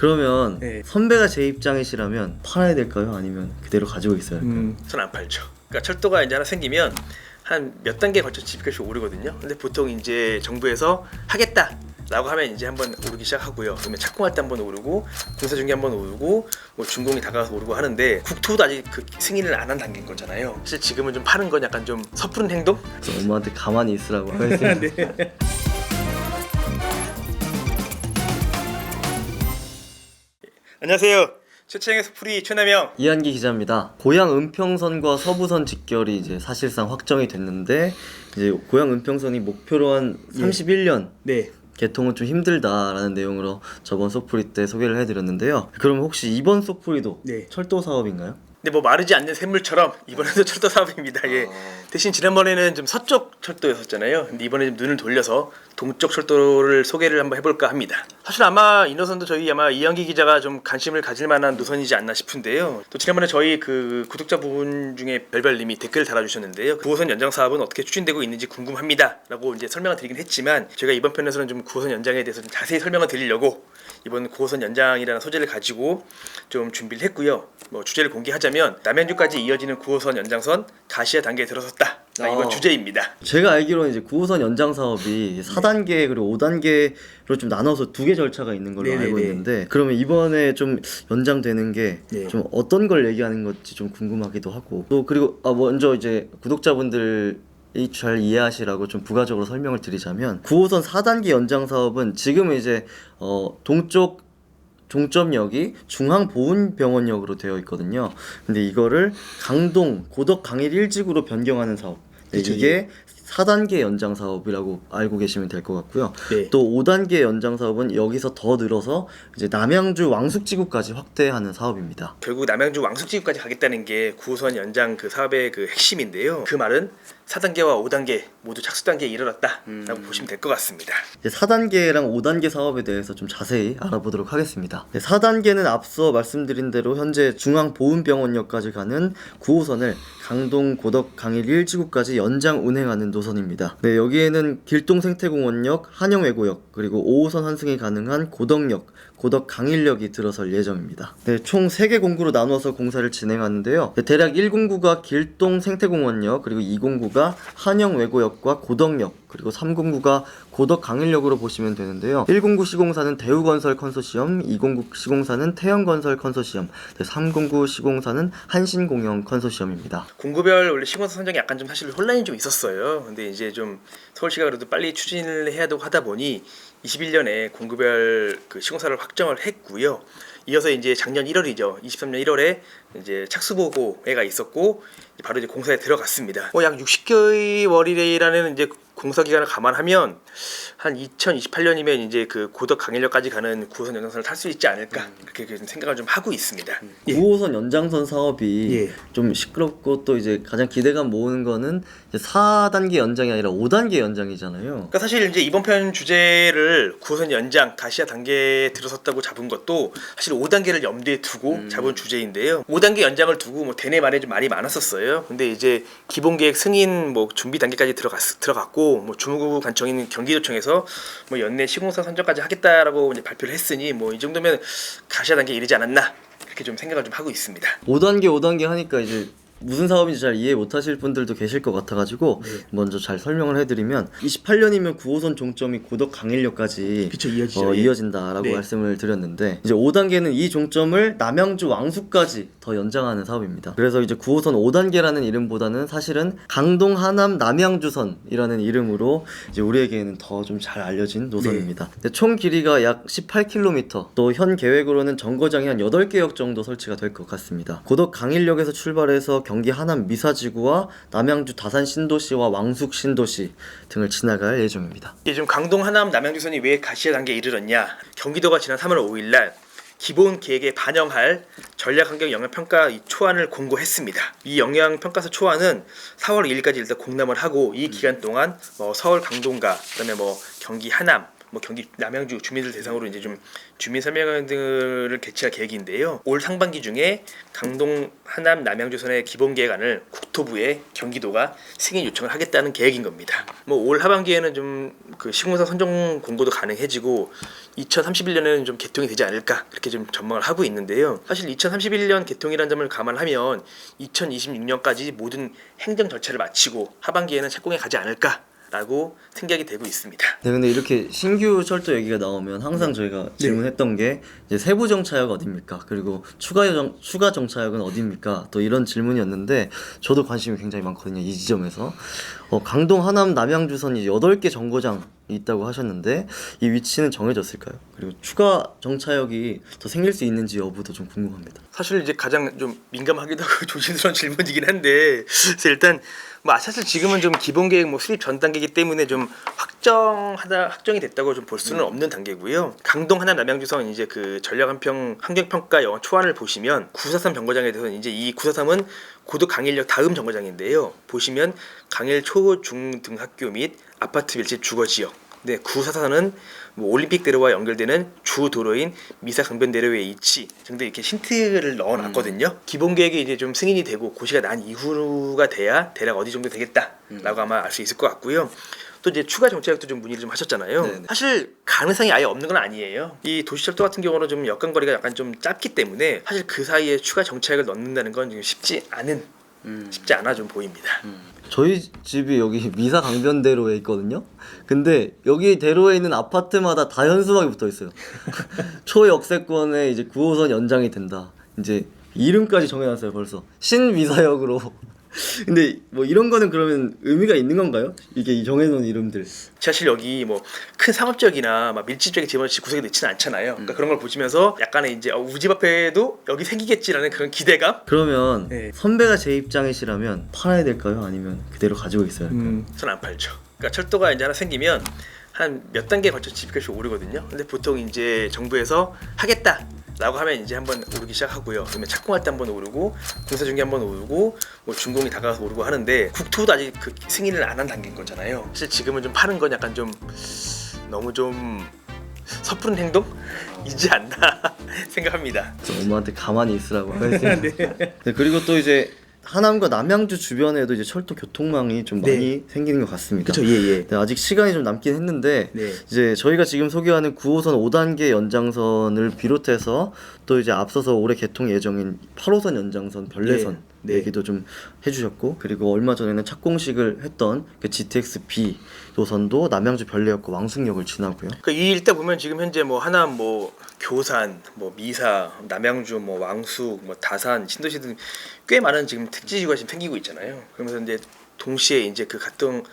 그러면 네. 선배가 제 입장이시라면 팔아야 될까요? 아니면 그대로 가지고 있어야 할까요? 전 안 팔죠. 그러니까 철도가 이제 하나 생기면 한 몇 단계 걸쳐 집값이 오르거든요. 근데 보통 이제 정부에서 하겠다라고 하면 이제 한번 오르기 시작하고요. 그러면 착공할 때 한번 오르고 공사중개 한번 오르고 뭐 준공이 다가가서 오르고 하는데 국토도 아직 그 승인을 안 한 단계인 거잖아요. 사실 지금은 좀 파는 건 약간 좀 섣부른 행동? 그래서 엄마한테 가만히 있으라고 하겠습니다. 네. 안녕하세요. 최채영의 소풀이 최남영. 이한기 기자입니다. 고양 은평선과 서부선 직결이 이제 사실상 확정이 됐는데 이제 고양 은평선이 목표로 한 31년 네. 개통은 좀 힘들다라는 내용으로 저번 소풀이 때 소개를 해드렸는데요. 그럼 혹시 이번 소풀이도 네. 철도 사업인가요? 근데 뭐 마르지 않는 샘물처럼 이번에도 철도 사업입니다. 예. 대신 지난번에는 좀 서쪽 철도였었잖아요. 근데 이번에 좀 눈을 돌려서 동쪽 철도를 소개를 한번 해볼까 합니다. 사실 아마 이 노선도 저희 아마 이한기 기자가 좀 관심을 가질 만한 노선이지 않나 싶은데요. 또 지난번에 저희 그 구독자분 중에 별별님이 댓글을 달아주셨는데요. 9호선 연장 사업은 어떻게 추진되고 있는지 궁금합니다라고 이제 설명을 드리긴 했지만 제가 이번 편에서는 좀 9호선 연장에 대해서 좀 자세히 설명을 드리려고 이번 9호선 연장이라는 소재를 가지고 좀 준비를 했고요. 뭐 주제를 공개하자면 남양주까지 이어지는 9호선 연장선 가시화 단계에 들어섰다. 이번 주제입니다. 제가 알기로는 이제 9호선 연장 사업이 4단계 그리고 5단계로 좀 나눠서 두 개 절차가 있는 걸로 네네네. 알고 있는데 그러면 이번에 좀 연장되는 게 좀 네. 어떤 걸 얘기하는 건지 좀 궁금하기도 하고 또 그리고 먼저 이제 구독자분들 이 잘 이해하시라고 좀 부가적으로 설명을 드리자면 9호선 4단계 연장 사업은 지금은 이제 동쪽 종점역이 중앙보훈병원역으로 되어 있거든요. 근데 이거를 강동 고덕 강일 일직으로 변경하는 사업. 네, 그쵸, 이게 4단계 연장 사업이라고 알고 계시면 될 것 같고요. 네. 또 5단계 연장 사업은 여기서 더 늘어서 이제 남양주 왕숙지구까지 확대하는 사업입니다. 결국 남양주 왕숙지구까지 가겠다는 게 9호선 연장 그 사업의 그 핵심인데요. 그 말은 4단계와 5단계 모두 착수 단계에 이르렀다라고 보시면 될 것 같습니다. 4단계랑 5단계 사업에 대해서 좀 자세히 알아보도록 하겠습니다. 4단계는 앞서 말씀드린 대로 현재 중앙보훈병원역까지 가는 9호선을 강동 고덕 강일 1지구까지 연장 운행하는 노선입니다. 네, 여기에는 길동생태공원역, 한영외고역, 그리고 5호선 환승이 가능한 고덕역, 고덕 강일역이 들어설 예정입니다. 네, 총 3개 공구로 나눠서 공사를 진행하는데요. 네, 대략 1공구가 길동생태공원역, 그리고 2공구가 한영외고역과 고덕역, 그리고 3공구가 고덕 강일역으로 보시면 되는데요. 1공구 시공사는 대우건설 컨소시엄, 2공구 시공사는 태영건설 컨소시엄, 3공구 시공사는 한신공영 컨소시엄입니다. 공구별 원래 시공사 선정이 약간 좀 사실 혼란이 좀 있었어요. 근데 이제 좀 서울시가 그래도 빨리 추진을 해야 되고 하다 보니 21년에 공구별 그 시공사를 확정을 했고요. 이어서 이제 작년 1월이죠. 23년 1월에 이제 착수보고회가 있었고 바로 이제 공사에 들어갔습니다. 약 60개월이라는 이제 공사 기간을 감안하면 한 2028년이면 이제 그 고덕 강일역까지 가는 9호선 연장선을 탈 수 있지 않을까 그렇게 좀 생각을 좀 하고 있습니다. 9호선 연장선 사업이 예. 좀 시끄럽고 또 이제 가장 기대감 모으는 거는 이제 4단계 연장이 아니라 5단계 연장이잖아요. 그러니까 사실 이제 이번 편 주제를 9호선 연장 가시화 단계에 들어섰다고 잡은 것도 사실 5단계를 염두에 두고 잡은 주제인데요. 5단계 연장을 두고 뭐 대내 말에 좀 말이 많았었어요. 근데 이제 기본 계획 승인 뭐 준비 단계까지 들어갔고 뭐 주무부 관청인 경기도청에서 뭐 연내 시공사 선정까지 하겠다라고 이제 발표를 했으니 뭐 이 정도면 가시화 단계에 이르지 않았나 그렇게 좀 생각을 좀 하고 있습니다. 5단계 하니까 이제 무슨 사업인지 잘 이해 못하실 분들도 계실 것 같아가지고 먼저 잘 설명을 해드리면 28년이면 9호선 종점이 고덕 강일역까지 그쵸, 이어지죠. 이어진다라고 네. 말씀을 드렸는데 이제 5단계는 이 종점을 남양주 왕숙까지 더 연장하는 사업입니다. 그래서 이제 9호선 5단계라는 이름보다는 사실은 강동 하남 남양주선이라는 이름으로 이제 우리에게는 더 좀 잘 알려진 노선입니다. 네. 총 길이가 약 18km, 또 현 계획으로는 정거장이 한 8개역 정도 설치가 될 것 같습니다. 고덕 강일역에서 출발해서 경기 하남 미사지구와 남양주 다산 신도시와 왕숙 신도시 등을 지나갈 예정입니다. 이제 좀 강동 하남 남양주선이 왜 가시화 단계에 이르렀냐? 경기도가 지난 3월 5일 날 기본 계획에 반영할 전략환경 영향평가 이 초안을 공고했습니다. 이 영향평가서 초안은 4월 2일까지 일단 공람을 하고 이 기간 동안 뭐 서울 강동과 그다음에 뭐 경기 하남 뭐 경기 남양주 주민들 대상으로 이제 좀 주민 설명회 등을 개최할 계획인데요. 올 상반기 중에 강동 하남 남양주선의 기본 계획안을 국토부에 경기도가 승인 요청을 하겠다는 계획인 겁니다. 뭐 올 하반기에는 좀 그 시공사 선정 공고도 가능해지고 2031년에는 좀 개통이 되지 않을까 이렇게 좀 전망을 하고 있는데요. 사실 2031년 개통이라는 점을 감안하면 2026년까지 모든 행정 절차를 마치고 하반기에는 착공에 가지 않을까라고 생각이 되고 있습니다. 네, 근데 이렇게 신규 철도 얘기가 나오면 항상 저희가 질문했던 게 이제 세부 정차역 어딥니까? 그리고 추가 정차역은 어딥니까? 또 이런 질문이었는데 저도 관심이 굉장히 많거든요. 이 지점에서. 강동 하남 남양주선이 8개 정거장이 있다고 하셨는데 이 위치는 정해졌을까요? 그리고 추가 정차역이 더 생길 수 있는지 여부도 좀 궁금합니다. 사실 이제 가장 좀 민감하기도 하고 조심스러운 질문이긴 한데 그래서 일단 뭐 사실 지금은 좀 기본 계획 뭐 수립 전 단계이기 때문에 좀 확정이 됐다고 좀 볼 수는 없는 단계고요. 강동 하남 남양주선 이제 그 전략 환경평가 영화 초안을 보시면 943 정거장에 대해서는 이제 이 943은 고도 강일역 다음 정거장인데요. 보시면 강일 초, 중 등 학교 및 아파트 밀집 주거 지역. 네, 944는 뭐 올림픽대로와 연결되는 주 도로인 미사 강변대로의 위치 등등 이렇게 힌트를 넣어놨거든요. 기본 계획이 이제 좀 승인이 되고 고시가 난 이후가 돼야 대략 어디 정도 되겠다라고 아마 알 수 있을 것 같고요. 또 이제 추가 정차역도 좀 문의를 좀 하셨잖아요. 네네. 사실 가능성이 아예 없는 건 아니에요. 이 도시철도 같은 경우는 좀 여건 거리가 약간 좀 짧기 때문에 사실 그 사이에 추가 정차역을 넣는다는 건 좀 쉽지 않아 좀 보입니다. 저희 집이 여기 미사 강변대로에 있거든요. 근데 여기 대로에 있는 아파트마다 다 현수막이 붙어 있어요. 초역세권에 이제 9호선 연장이 된다. 이제 이름까지 정해놨어요 벌써. 신미사역으로. 근데 뭐 이런 거는 그러면 의미가 있는 건가요? 이게 정해놓은 이름들. 사실 여기 뭐 큰 상업지역이나 막 밀집지역에 집어넣지 구석에 넣지는 않잖아요. 그러니까 그런 걸 보시면서 약간의 이제 우리 집 앞에도 여기 생기겠지라는 그런 기대감. 그러면 네. 선배가 제 입장이시라면 팔아야 될까요? 아니면 그대로 가지고 있어야 할까요? 손 안 팔죠. 그러니까 철도가 이제 하나 생기면 한 몇 단계 걸쳐 집값이 오르거든요. 근데 보통 이제 정부에서 하겠다라고 하면 이제 한번 오르기 시작하고요. 그러면 착공할 때 한번 오르고 공사 중에 한번 오르고 뭐 준공이 다가가서 오르고 하는데 국토부도 아직 그 승인을 안 한 단계인 거잖아요. 사실 지금은 좀 파는 건 약간 좀 너무 좀 섣부른 행동이지 않나 생각합니다. 그래서 엄마한테 가만히 있으라고 하겠습니다. 네, 그리고 또 이제 하남과 남양주 주변에도 이제 철도 교통망이 좀 많이 생기는 것 같습니다. 그렇죠, 예. 네, 아직 시간이 좀 남긴 했는데 네. 이제 저희가 지금 소개하는 9호선 5단계 연장선을 비롯해서 또 이제 앞서서 올해 개통 예정인 8호선 연장선 별내선 네. 얘기도 좀 해주셨고 그리고 얼마 전에는 착공식을 했던 그 GTX-B 노선도 남양주 별내역과 왕숙역을 지나고요. 그러니까 이 일대 보면 지금 현재 뭐 하남, 뭐 교산, 뭐 미사, 남양주, 뭐 왕숙, 뭐 다산, 신도시 등 꽤 많은 지금 택지지구가 지금 생기고 있잖아요. 그러면서 이제 동시에 이제 그 각종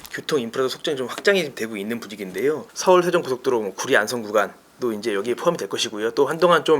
교통 인프라도 속전이 좀 확장이 되고 있는 분위기인데요. 서울 세종 고속도로 뭐 구리 안성 구간도 이제 여기에 포함이 될 것이고요. 또 한동안 좀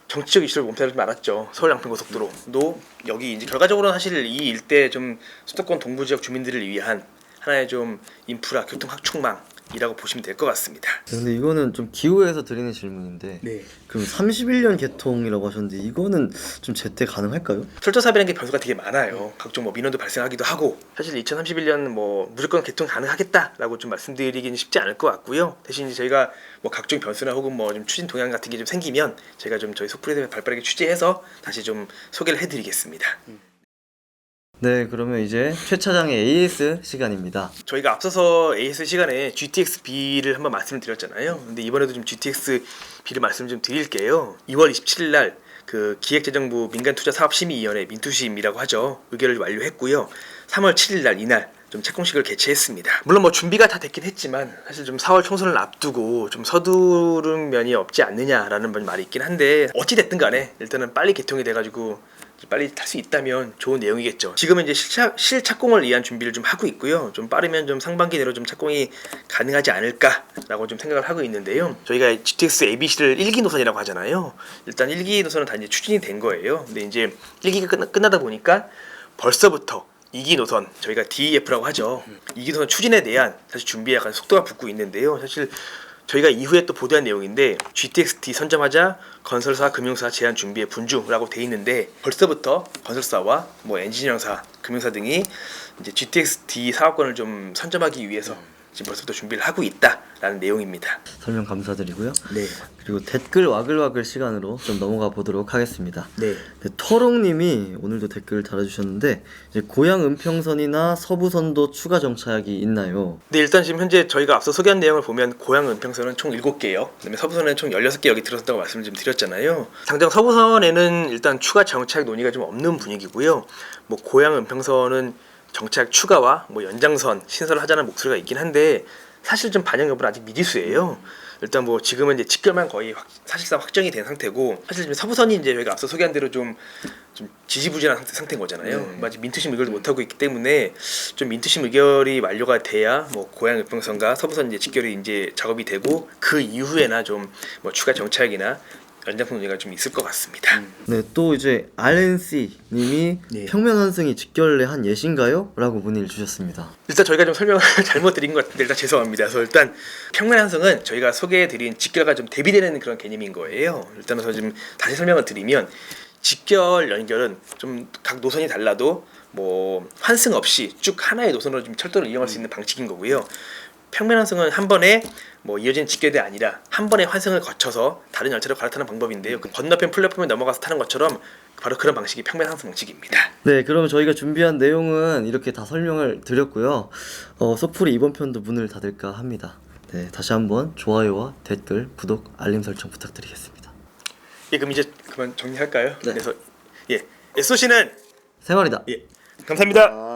정치적 이슈를 몸살을 좀 알았죠. 서울 양평 고속도로도 여기 이제 결과적으로는 사실 이 일대 좀 수도권 동부 지역 주민들을 위한 하나의 좀 인프라 교통 확충망이라고 보시면 될 것 같습니다. 근데 이거는 좀 기후에서 드리는 질문인데 네. 그럼 31년 개통이라고 하셨는데 이거는 좀 제때 가능할까요? 철도 사업이라는 게 변수가 되게 많아요. 각종 뭐 민원도 발생하기도 하고 사실 2031년 뭐 무조건 개통 가능하겠다라고 좀 말씀드리기는 쉽지 않을 것 같고요. 대신 이제 저희가 뭐 각종 변수나 혹은 뭐 좀 추진 동향 같은 게 좀 생기면 제가 좀 저희 속풀이대회 발빠르게 취재해서 다시 좀 소개를 해드리겠습니다. 네, 그러면 이제 최 차장의 AS 시간입니다. 저희가 앞서서 AS 시간에 GTX-B를 한번 말씀을 드렸잖아요. 근데 이번에도 좀 GTX-B를 말씀 좀 드릴게요. 2월 27일 날 그 기획재정부 민간투자사업심의위원회 민투심이라고 하죠. 의결을 완료했고요. 3월 7일 날 이날 좀 착공식을 개최했습니다. 물론 뭐 준비가 다 됐긴 했지만 사실 좀 4월 총선을 앞두고 좀 서두른 면이 없지 않느냐라는 말이 있긴 한데 어찌 됐든 간에 일단은 빨리 개통이 돼가지고 빨리 탈 수 있다면 좋은 내용이겠죠. 지금은 이제 실착공을 위한 준비를 좀 하고 있고요. 좀 빠르면 좀 상반기 내로 좀 착공이 가능하지 않을까라고 좀 생각을 하고 있는데요. 저희가 GTX ABC를 1기 노선이라고 하잖아요. 일단 1기 노선은 다 이제 추진이 된 거예요. 근데 이제 1기가 끝나다 보니까 벌써부터 2기 노선, 저희가 DEF라고 하죠. 2기 노선 추진에 대한 사실 준비에 약간 속도가 붙고 있는데요. 사실 저희가 이후에 또 보도한 내용인데 GTX-D 선점하자 건설사, 금융사 제한 준비에 분주라고 돼 있는데 벌써부터 건설사와 뭐 엔지니어사, 금융사 등이 이제 GTX-D 사업권을 좀 선점하기 위해서 지금 벌써부터 준비를 하고 있다라는 내용입니다. 설명 감사드리고요. 네. 그리고 댓글 와글와글 시간으로 좀 넘어가 보도록 하겠습니다. 네. 토롱님이 오늘도 댓글을 달아주셨는데 이제 고양 은평선이나 서부선도 추가 정차역이 있나요? 네, 일단 지금 현재 저희가 앞서 소개한 내용을 보면 고양 은평선은 총 7개요. 그다음에 서부선에는 총 16개역이 들어섰다고 말씀을 좀 드렸잖아요. 당장 서부선에는 일단 추가 정차역 논의가 좀 없는 분위기고요. 뭐 고양 은평선은 정차역 추가와 뭐 연장선 신설을 하자는 목소리가 있긴 한데 사실 좀 반영 여부는 아직 미지수예요. 일단 뭐 지금은 이제 직결만 거의 사실상 확정이 된 상태고 사실 지금 서부선이 이제 저희가 앞서 소개한 대로 좀 지지부진한 상태인 거잖아요. 아직 민투심 의결도 못 하고 있기 때문에 좀 민투심 의결이 만료가 돼야 뭐 고양 은평선과 서부선 이제 직결이 이제 작업이 되고 그 이후에나 좀 뭐 추가 정차역이나 연장선 논의가 좀 있을 것 같습니다. 네, 또 이제 RNC님이 네. 평면 환승이 직결례 한 예신가요? 라고 문의를 주셨습니다. 일단 저희가 좀 설명을 잘못 드린 것 같은데 일단 죄송합니다. 그래서 일단 평면 환승은 저희가 소개해드린 직결과 좀 대비되는 그런 개념인 거예요. 일단은 저 지금 다시 설명을 드리면 직결 연결은 좀 각 노선이 달라도 뭐 환승 없이 쭉 하나의 노선으로 좀 철도를 이용할 수 있는 방식인 거고요. 평면 환승은 한 번에 뭐 이어진 직결이 아니라 한 번에 환승을 거쳐서 다른 열차로 갈아타는 방법인데요. 그 건너편 플랫폼에 넘어가서 타는 것처럼 바로 그런 방식이 평면 환승 방식입니다. 네, 그러면 저희가 준비한 내용은 이렇게 다 설명을 드렸고요. 소풀이 이번 편도 문을 닫을까 합니다. 네, 다시 한번 좋아요와 댓글, 구독, 알림 설정 부탁드리겠습니다. 예, 그럼 이제 그만 정리할까요? 네. 그래서 예, SOC는 생활이다. 예, 감사합니다.